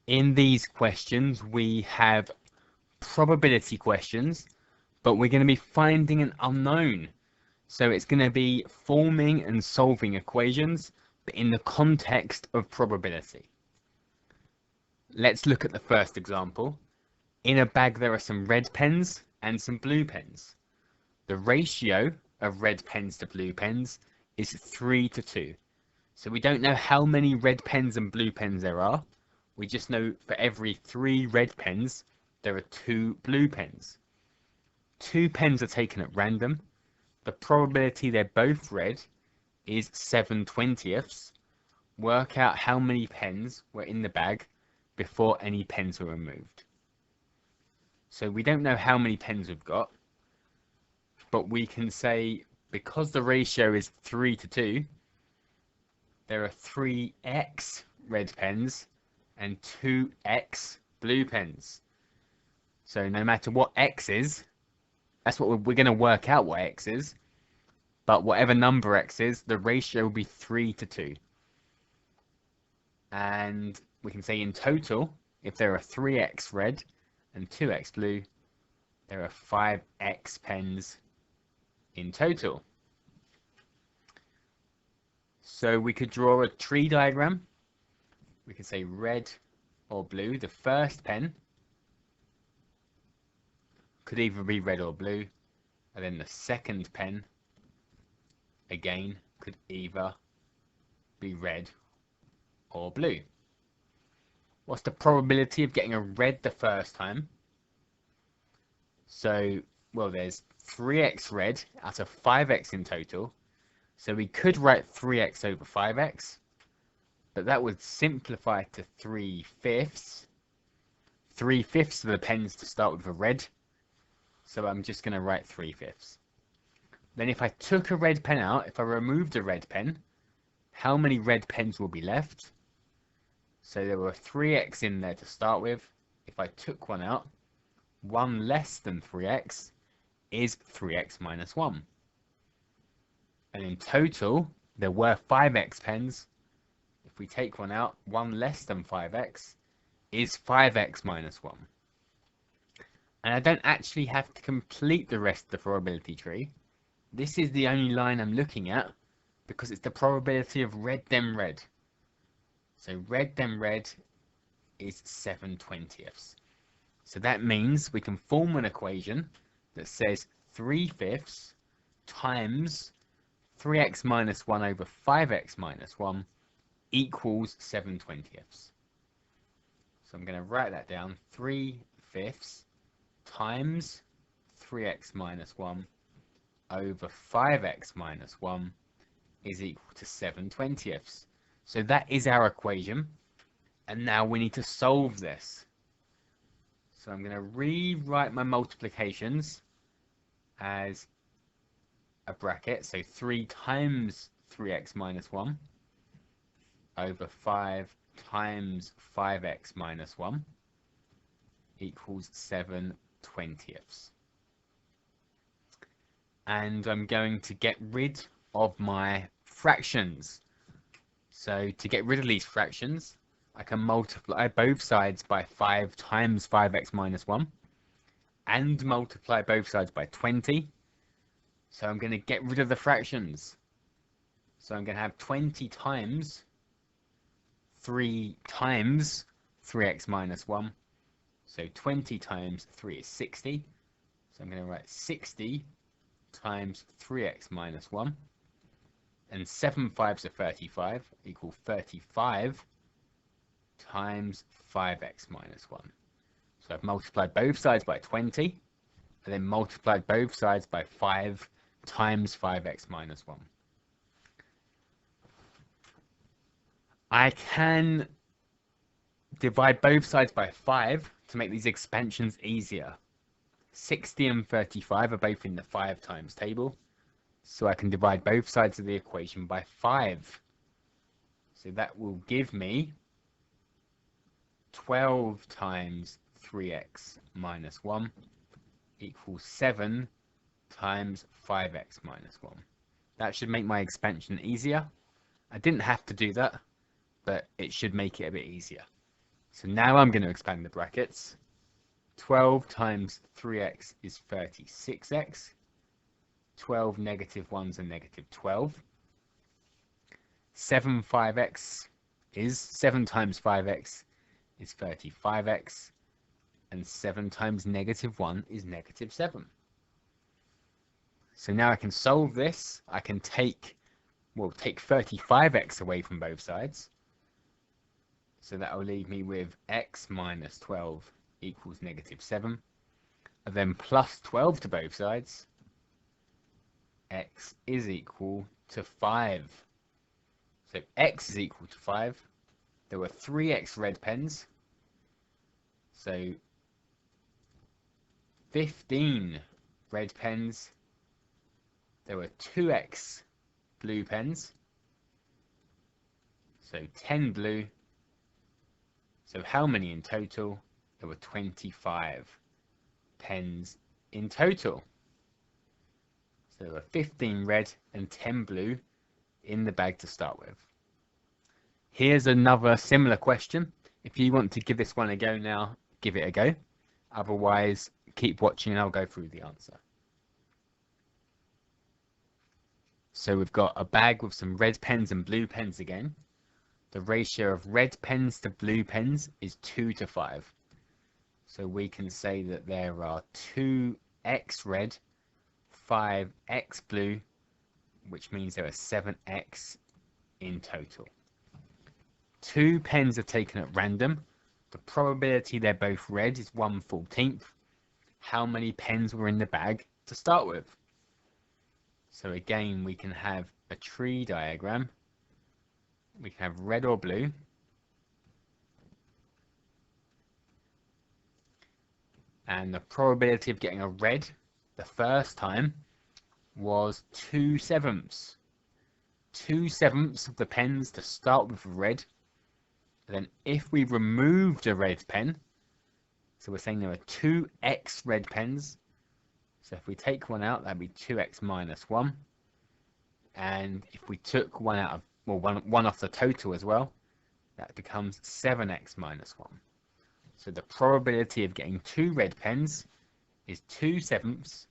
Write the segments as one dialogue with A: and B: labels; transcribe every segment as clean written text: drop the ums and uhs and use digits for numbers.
A: In these questions, we have probability questions, but we're going to be finding an unknown. So it's going to be forming and solving equations, but in the context of probability. Let's look at the first example. In a bag, there are some red pens and some blue pens. The ratio of red pens to blue pens is 3:2. So we don't know how many red pens and blue pens there are. We just know for every 3 red pens, there are 2 blue pens. 2 pens are taken at random. The probability they're both red is 7/20. Work out how many pens were in the bag before any pens were removed. So we don't know how many pens we've got, but we can say because the ratio is 3:2, there are 3x red pens and 2x blue pens. So no matter what x is, that's what we're going to work out what x is, but whatever number x is, the ratio will be 3:2. And we can say in total, if there are 3x red and 2x blue, there are 5x pens in total. So we could draw a tree diagram. We could say red or blue. The first pen could either be red or blue, and then the second pen again could either be red or blue. What's the probability of getting a red the first time? So, well, there's 3x red out of 5x in total. So we could write 3x over 5x, but that would simplify to 3/5. 3/5 of the pens to start with a red. So I'm just going to write 3/5. Then if I took a red pen out, if I removed a red pen, how many red pens will be left? So there were 3x in there to start with. If I took one out, 1 less than 3x is 3x minus 1. And in total, there were 5x pens. If we take one out, 1 less than 5x is 5x minus 1. And I don't actually have to complete the rest of the probability tree. This is the only line I'm looking at because it's the probability of red then red. So red then red is 7/20. So that means we can form an equation that says 3/5 times 3x minus 1 over 5x minus 1 equals 7/20. So I'm going to write that down. 3/5 times 3x minus 1 over 5x minus 1 is equal to 7/20. So that is our equation. And now we need to solve this. So I'm going to rewrite my multiplications as a bracket. So 3 times 3x minus 1 over 5 times 5x minus 1 equals 7/20. And I'm going to get rid of my fractions. So to get rid of these fractions, I can multiply both sides by 5 times 5x minus 1 and multiply both sides by 20. So I'm going to get rid of the fractions. So I'm going to have 20 times 3 times 3x minus 1. So 20 times 3 is 60. So I'm going to write 60 times 3x minus 1. And 7 5s are 35, equal 35 times 5x minus 1. So I've multiplied both sides by 20, and then multiplied both sides by 5 times 5x minus 1. I can divide both sides by 5 to make these expansions easier. 60 and 35 are both in the 5 times table. So I can divide both sides of the equation by 5. So that will give me 12 times 3x minus 1 equals 7 times 5x minus 1. That should make my expansion easier. I didn't have to do that, but it should make it a bit easier. So now I'm going to expand the brackets. 12 times 3x is 36x. 12 negative 1s are negative 12. 7 times 5x is 35x. And 7 times negative 1 is negative 7. So now I can solve this. I can take 35x away from both sides. So that will leave me with x minus 12 equals negative 7. And then plus 12 to both sides. X is equal to 5. So x is equal to 5. There were 3x red pens. So 15 red pens. There were 2x blue pens. So 10 blue. So how many in total? There were 25 pens in total. So there were 15 red and 10 blue in the bag to start with. Here's another similar question. If you want to give this one a go now, give it a go. Otherwise, keep watching and I'll go through the answer. So we've got a bag with some red pens and blue pens again. The ratio of red pens to blue pens is 2 to 5. So we can say that there are 2x red, 5x blue, which means there are 7x in total. 2 pens are taken at random. The probability they're both red is 1/14. How many pens were in the bag to start with? So again, we can have a tree diagram. We can have red or blue. And the probability of getting a red the first time was 2/7. 2/7 of the pens to start with red. And then if we removed a red pen, so we're saying there are 2x red pens. So if we take one out, that'd be 2x minus 1. And if we took one out of, well, one off the total as well, that becomes 7x minus 1. So the probability of getting 2 red pens is 2/7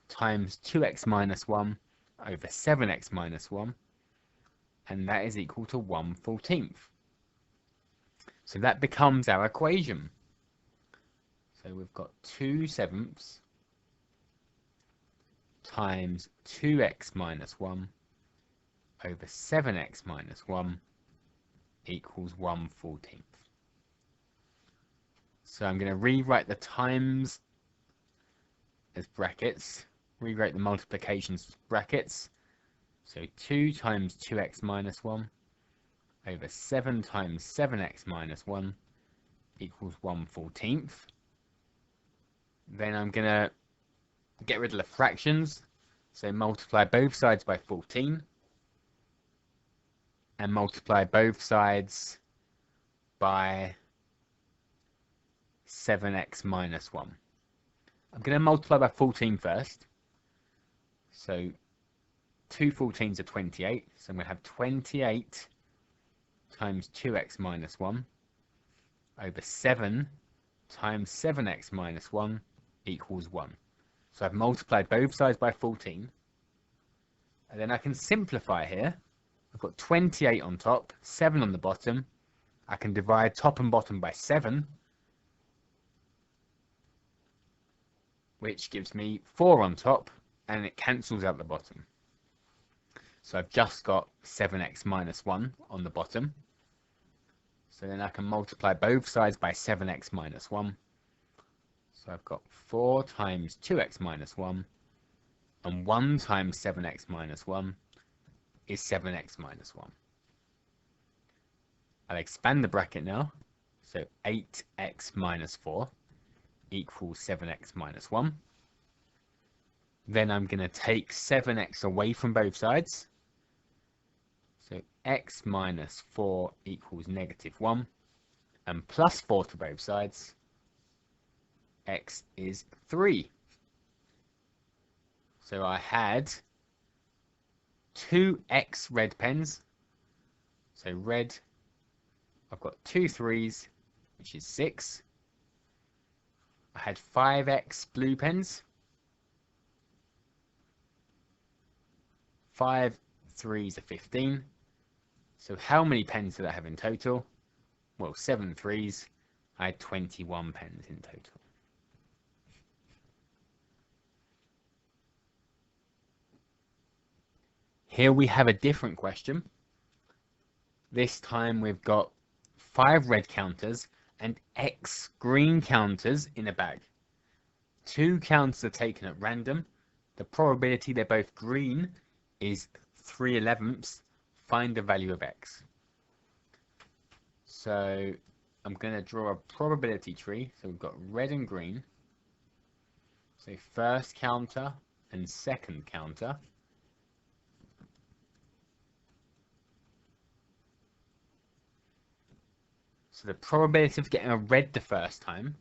A: times 2x minus 1 over 7x minus 1. And that is equal to 1/14. So that becomes our equation. So we've got 2/7 times 2x minus 1 over 7x minus 1 equals 1/14. So I'm going to rewrite the times as brackets, rewrite the multiplications as brackets. So 2 times 2x minus 1 over 7 times 7x minus 1 equals 1/14. Then I'm going to get rid of the fractions. So multiply both sides by 14. And multiply both sides by 7x minus 1. I'm going to multiply by 14 first. So 2 14s are 28. So I'm going to have 28 times 2x minus 1 over 7 times 7x minus 1 equals 1. So I've multiplied both sides by 14. And then I can simplify here. I've got 28 on top, 7 on the bottom. I can divide top and bottom by 7, which gives me 4 on top, and it cancels out the bottom. So I've just got 7x minus 1 on the bottom. So then I can multiply both sides by 7x minus 1. So I've got 4 times 2x minus 1, and 1 times 7x minus 1 is 7x minus 1. I'll expand the bracket now. So 8x minus 4 equals 7x minus 1. Then I'm going to take 7x away from both sides. So x minus 4 equals negative 1. And plus 4 to both sides. X is 3. So I had 2x red pens. So red, I've got 2 3s which is 6. I had 5x blue pens. 5 3s are 15. So how many pens did I have in total? Well, 7 3s. I had 21 pens in total. Here we have a different question. This time we've got 5 red counters and X green counters in a bag. 2 counters are taken at random. The probability they're both green is 3/11. Find the value of X. So I'm going to draw a probability tree. So we've got red and green. So first counter and second counter. So the probability of getting a red the first time,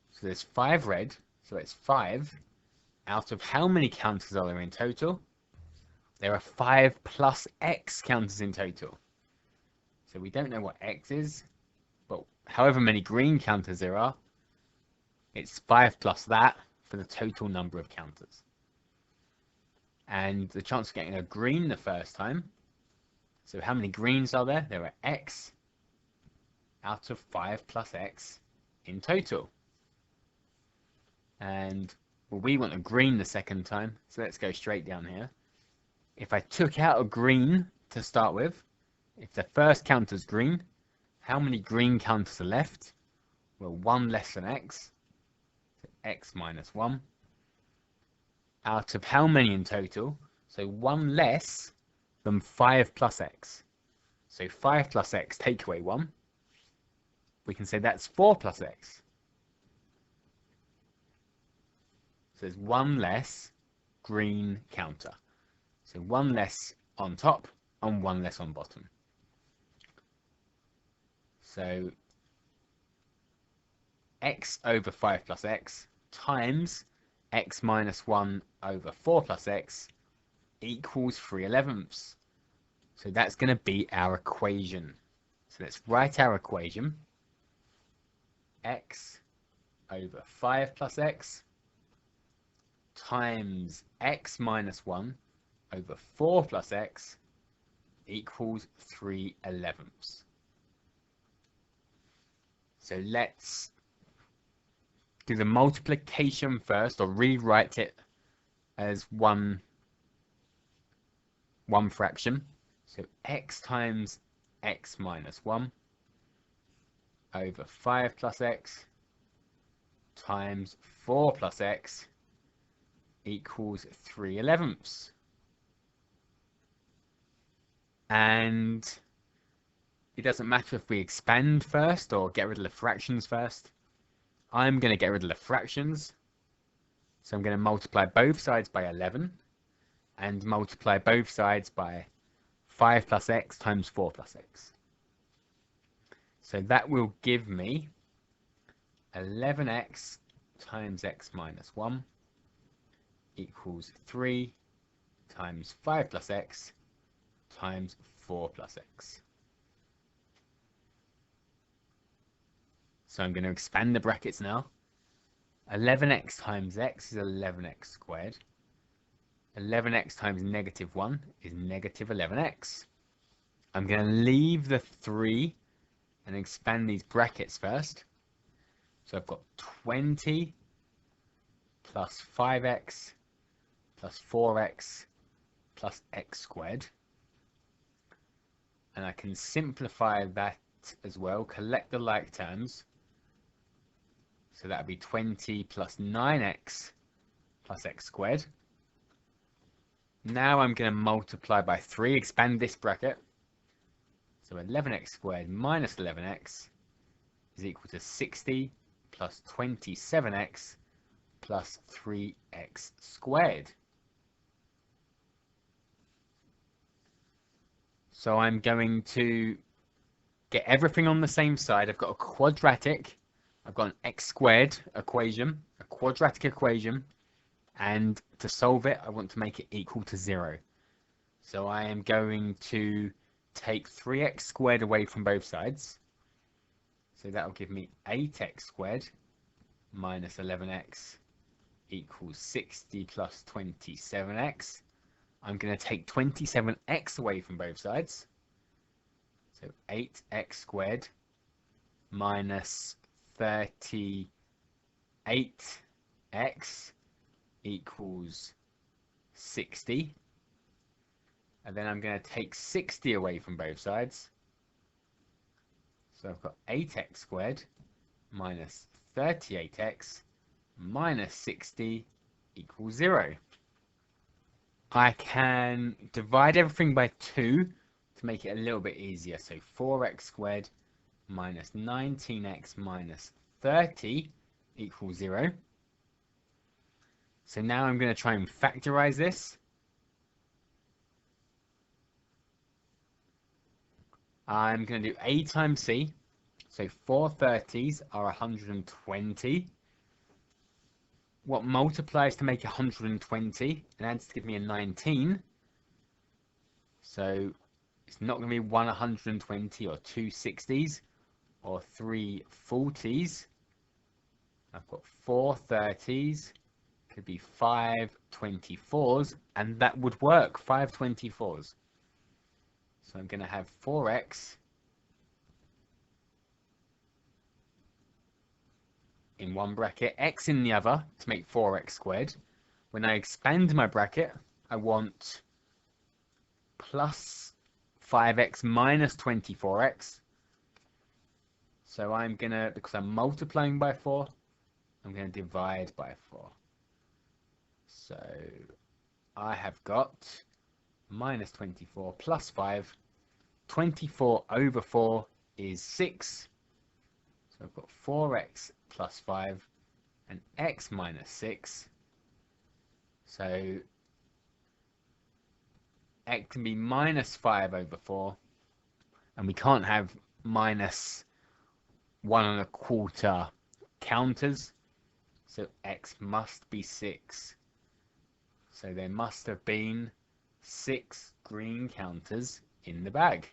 A: so there's 5 red, so it's 5 out of how many counters are there in total? There are 5 plus X counters in total. So we don't know what X is, but however many green counters there are, it's 5 plus that for the total number of counters. And the chance of getting a green the first time, so how many greens are there? There are X out of 5 plus X in total. And well, we want a green the second time, so let's go straight down here. If I took out a green to start with, if the first counter's green, how many green counters are left? Well, 1 less than X, so X minus 1. Out of how many in total? So 1 less than 5 plus X. So 5 plus X, take away 1. We can say that's 4 plus X. So there's 1 less green counter. So 1 less on top and 1 less on bottom. So X over 5 plus X times X minus 1 over 4 plus X equals 3/11. So that's going to be our equation. So let's write our equation. X over 5 plus X times X minus 1 over 4 plus X equals 3/11. So let's do the multiplication first, or rewrite it as one fraction. So X times X minus 1 over 5 plus X times 4 plus X equals 3/11. And it doesn't matter if we expand first or get rid of the fractions first. I'm going to get rid of the fractions. So I'm going to multiply both sides by 11 and multiply both sides by 5 plus X times 4 plus X. So that will give me 11x times X minus 1 equals 3 times 5 plus X times 4 plus X. So I'm going to expand the brackets now. 11x times x is 11x squared. 11x times negative 1 is negative 11x. I'm going to leave the 3 and expand these brackets first. So I've got 20 plus 5x plus 4x plus x squared. And I can simplify that as well, collect the like terms. So that would be 20 plus 9x plus x squared. Now I'm going to multiply by 3, expand this bracket. So 11x squared minus 11x is equal to 60 plus 27x plus 3x squared. So I'm going to get everything on the same side. I've got a quadratic. I've got an x squared equation, a quadratic equation, and to solve it, I want to make it equal to 0. So I am going to take 3x squared away from both sides. So that will give me 8x squared minus 11x equals 60 plus 27x. I'm going to take 27x away from both sides. So 8x squared minus 38x equals 60. And then I'm going to take 60 away from both sides. So I've got 8x squared minus 38x minus 60 equals 0. I can divide everything by 2 to make it a little bit easier. So 4x squared minus 19x minus 30 equals 0. So now I'm going to try and factorize this. I'm going to do a times c. So 4 30s are 120. What multiplies to make 120 and adds to give me a 19. So it's not going to be 120 or 2 60s or 3 40s. I've got 4 30s, could be 5 24s, and that would work, 5 24s. So I'm going to have 4x in one bracket, x in the other to make 4x squared. When I expand my bracket, I want plus 5x minus 24x. So I'm going to, because I'm multiplying by 4, I'm going to divide by 4. So I have got minus 24 plus 5. 24 over 4 is 6. So I've got 4x plus 5 and x minus 6. So x can be minus 5 over 4. And we can't have minus 1 1/4 counters. So x must be 6. So there must have been 6 green counters in the bag.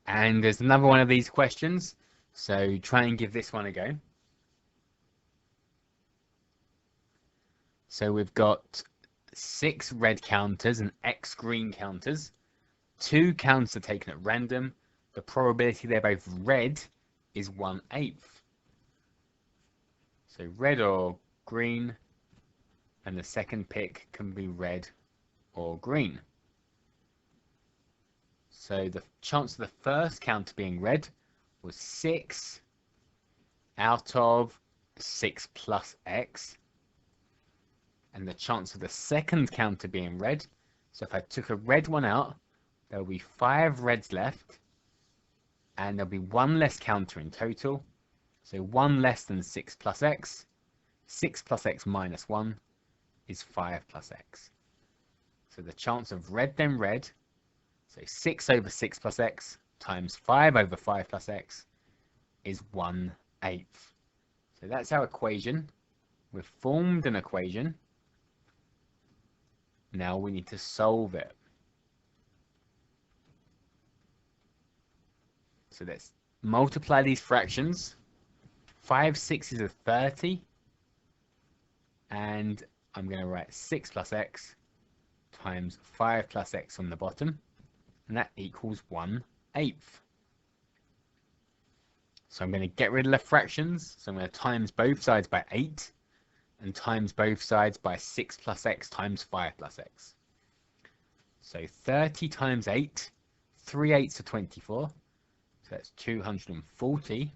A: And there's another one of these questions, so try and give this one a go. So we've got 6 red counters and x green counters. 2 counters are taken at random. The probability they're both red is 1/8. So red or green, and the second pick can be red or green. So the chance of the first counter being red was 6 out of 6 plus x. And the chance of the second counter being red, so if I took a red one out, there will be 5 reds left, and there'll be 1 less counter in total. So 1 less than 6 plus x. 6 plus x minus 1 is 5 plus x. So the chance of red then red, so 6 over 6 plus x times 5 over 5 plus x is 1/8. So that's our equation. We've formed an equation. Now we need to solve it. So let's multiply these fractions. 5 6s are 30. And I'm going to write 6 plus x times 5 plus x on the bottom. And that equals 1/8. So I'm going to get rid of the fractions. So I'm going to times both sides by 8 and times both sides by 6 plus x times 5 plus x. So 30 times 8, 3 8s are 24. So that's 240.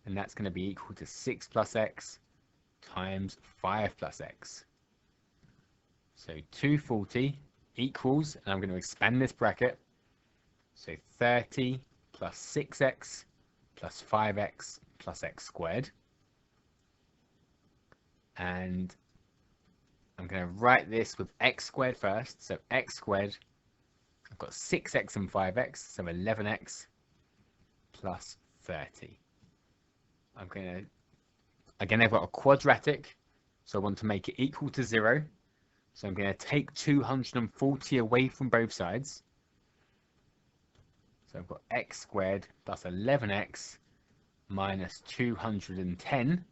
A: And that's going to be equal to 6 plus x times 5 plus x. So 240 equals, and I'm going to expand this bracket, so 30 plus 6x plus 5x plus x squared. And I'm going to write this with x squared first. So x squared, I've got 6x and 5x, so 11x plus 30. I'm going to, again, I've got a quadratic, so I want to make it equal to 0. So I'm going to take 240 away from both sides. So I've got x squared plus 11x minus 210.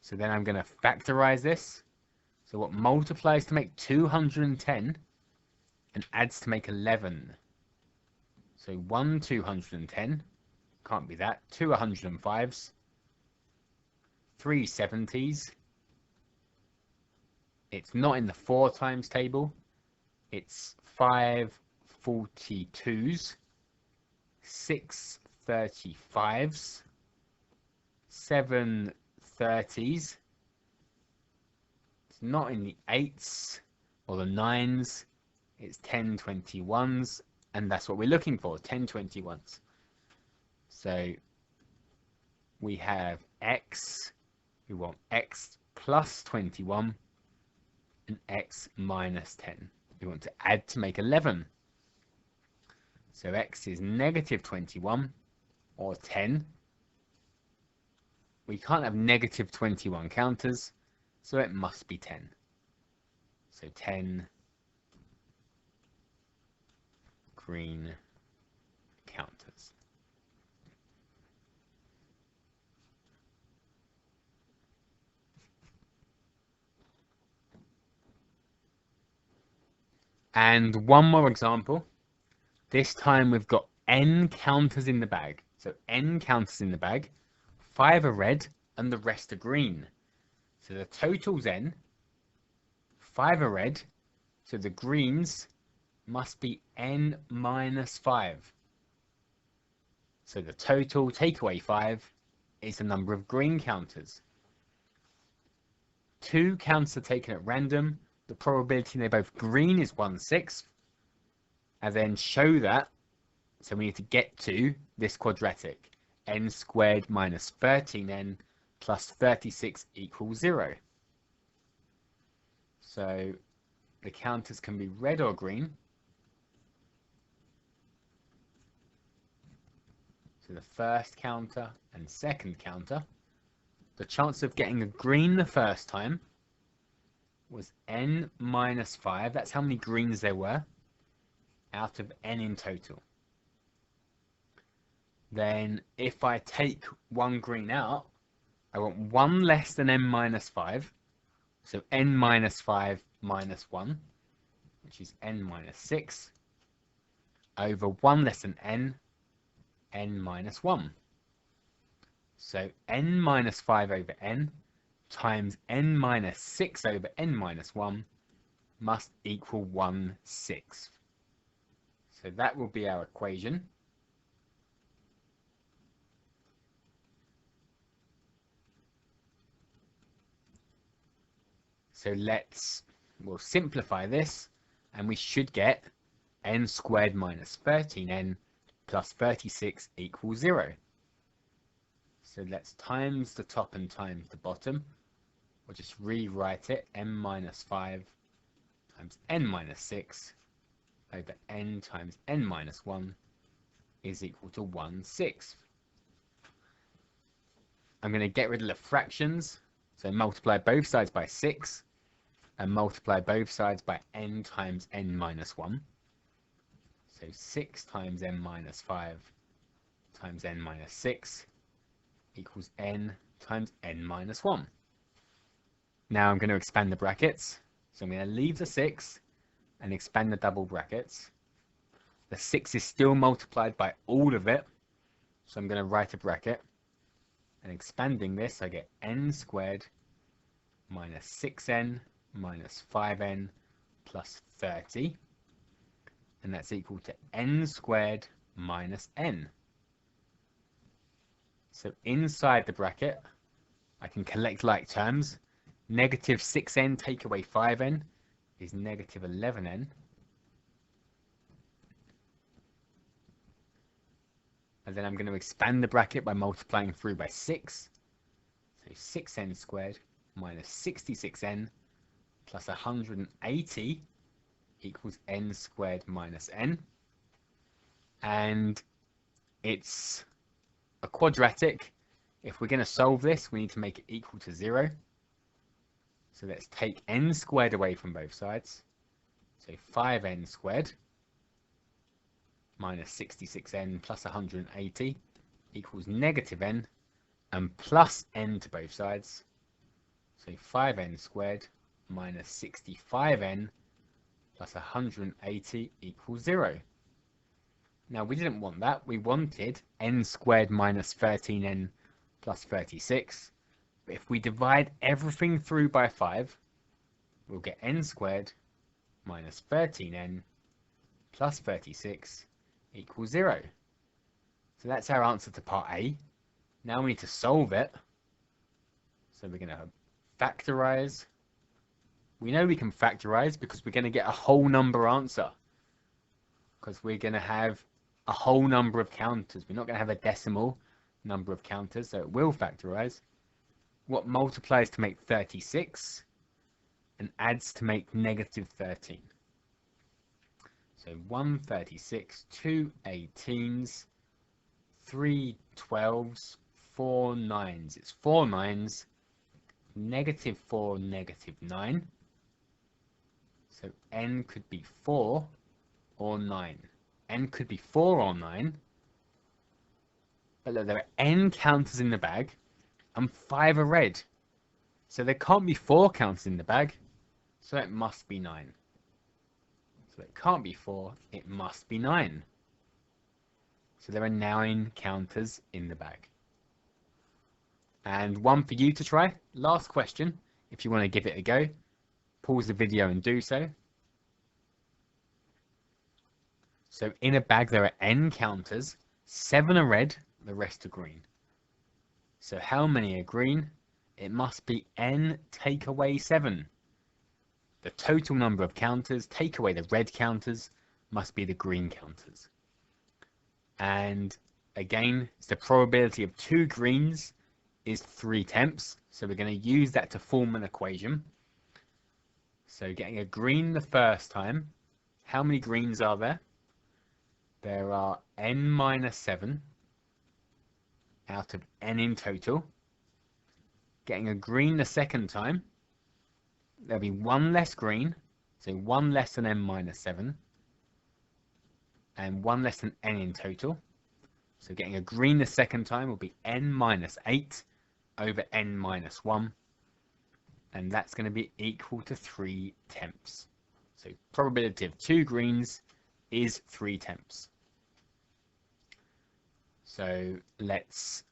A: So then I'm going to factorize this. So what multiplies to make 210 and adds to make 11? So 1 210, can't be that, 2 105s, 3 70s. It's not in the 4 times table. It's 5 42s, 6 35s, 7 30s. It's not in the 8s or the 9s. It's 10 21s, and that's what we're looking for, 10 21s. So we have x, we want x plus 21 and x minus 10. We want to add to make 11. So x is negative 21 or 10. We can't have negative 21 counters, so it must be 10. So 10 green counters. And one more example. This time we've got n counters in the bag. So n counters in the bag. 5 are red and the rest are green. So the total's n. 5 are red. So the greens must be n minus 5. So the total, take away 5, is the number of green counters. 2 counters are taken at random. The probability they're both green is 1/6. And then show that, so we need to get to this quadratic. N squared minus 13n plus 36 equals 0. So the counters can be red or green. So the first counter and second counter. The chance of getting a green the first time was n minus 5. That's how many greens there were out of n in total. Then if I take one green out, I want one less than n minus 5. So n minus 5 minus 1, which is n minus 6, over 1 less than n minus 1. So n minus 5 over n times n minus 6 over n minus 1 must equal 1/6. So that will be our equation. So we'll simplify this, and we should get n squared minus 13n plus 36 equals 0. So let's times the top and times the bottom. We'll just rewrite it, n minus 5 times n minus 6 over n times n minus 1 is equal to 1/6. I'm going to get rid of the fractions, so multiply both sides by 6 and multiply both sides by n times n minus 1. So 6 times n minus 5 times n minus 6 equals n times n minus 1. Now I'm going to expand the brackets. So I'm going to leave the 6 and expand the double brackets. The 6 is still multiplied by all of it. So I'm going to write a bracket. And expanding this, I get n squared minus 6n minus 5n plus 30. And that's equal to n squared minus n. So inside the bracket, I can collect like terms. Negative 6n take away 5n is negative 11n. And then I'm going to expand the bracket by multiplying through by 6. So 6n squared minus 66n plus 180 equals n squared minus n. And it's a quadratic. If we're going to solve this, we need to make it equal to 0. So let's take n squared away from both sides. So 5n squared minus 66n plus 180 equals negative n and plus n to both sides. So 5n squared minus 65n plus 180 equals 0. Now we didn't want that. We wanted n squared minus 13n plus 36. But if we divide everything through by 5, we'll get n squared minus 13n plus 36 equals 0. So that's our answer to part A. Now we need to solve it. So we're going to factorize. We know we can factorize because we're going to get a whole number answer. Because we're going to have a whole number of counters. We're not going to have a decimal number of counters, so it will factorize. What multiplies to make 36 and adds to make negative 13? So 136, 2 18s, 3 12s, 4 9s. It's 4 9s, negative 4, negative 9. So n could be 4 or 9. N could be 4 or 9. But look, there are n counters in the bag and 5 are red. So there can't be 4 counters in the bag. So it must be 9. So it can't be 4, it must be 9. So there are 9 counters in the bag. And one for you to try. Last question, if you want to give it a go. Pause the video and do so. So in a bag there are n counters, 7 are red, the rest are green. So how many are green? It must be n take away 7. The total number of counters, take away the red counters, must be the green counters. And again, it's the probability of 2 greens is 3/10. So we're going to use that to form an equation. So getting a green the first time, how many greens are there? There are n minus 7 out of n in total. Getting a green the second time, there'll be 1 less green, so 1 less than n minus 7, and 1 less than n in total. So getting a green the second time will be n minus 8 over n minus 1, and that's going to be equal to 3/10. So probability of 2 greens is 3/10. So let's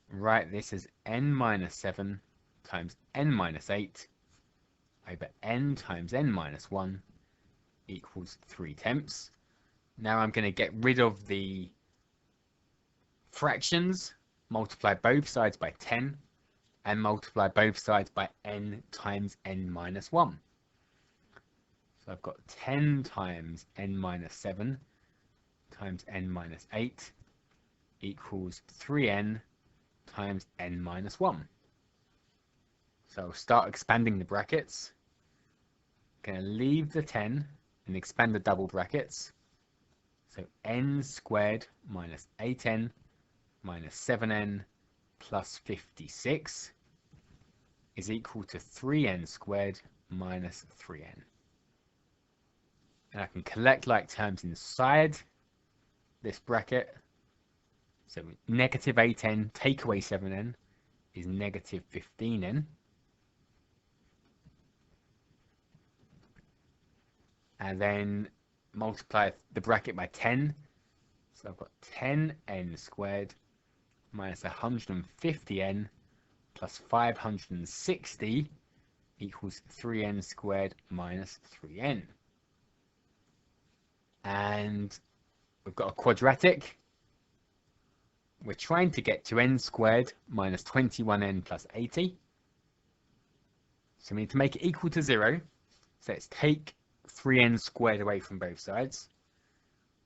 A: write this as n minus 7 times n minus 8 over n times n minus 1 equals 3/10. Now I'm going to get rid of the fractions, multiply both sides by 10, and multiply both sides by n times n minus 1. So I've got 10 times n minus 7 times n minus 8 equals 3n times n minus 1. So I'll start expanding the brackets. Going to leave the 10 and expand the double brackets. So n squared minus 8n minus 7n plus 56 is equal to 3n squared minus 3n. And I can collect like terms inside this bracket. So negative 8n take away 7n is negative 15n. And then multiply the bracket by 10. So I've got 10n squared minus 150n plus 560 equals 3n squared minus 3n. And we've got a quadratic. We're trying to get to n squared minus 21n plus 80. So we need to make it equal to 0. So let's take 3n squared away from both sides.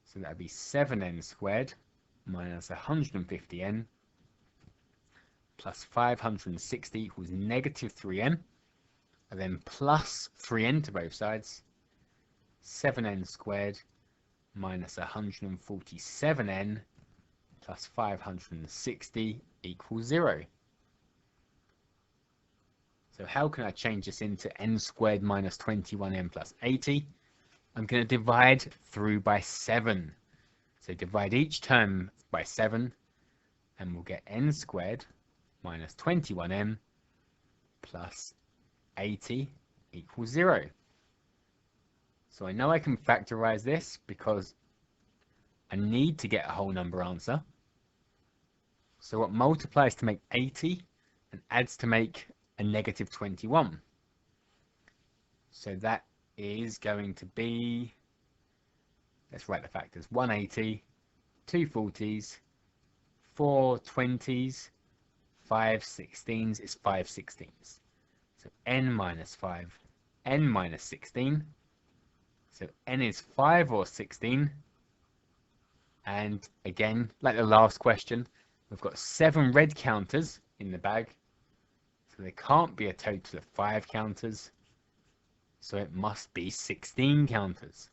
A: So that would be 7n squared minus 150n plus 560 equals negative 3n. And then plus 3n to both sides. 7n squared minus 147n plus 560 equals 0. So how can I change this into n squared minus 21n plus 80? I'm going to divide through by 7. So divide each term by 7 and we'll get n squared minus 21m plus 80 equals 0. So I know I can factorize this because I need to get a whole number answer. So what multiplies to make 80 and adds to make a negative 21? So that is going to be, let's write the factors, 180, 2 40s, 4 20s, 5 16s is 5 16s. So n minus 5, n minus 16. So n is 5 or 16. And again, like the last question, we've got 7 red counters in the bag. So there can't be a total of 5 counters. So it must be 16 counters.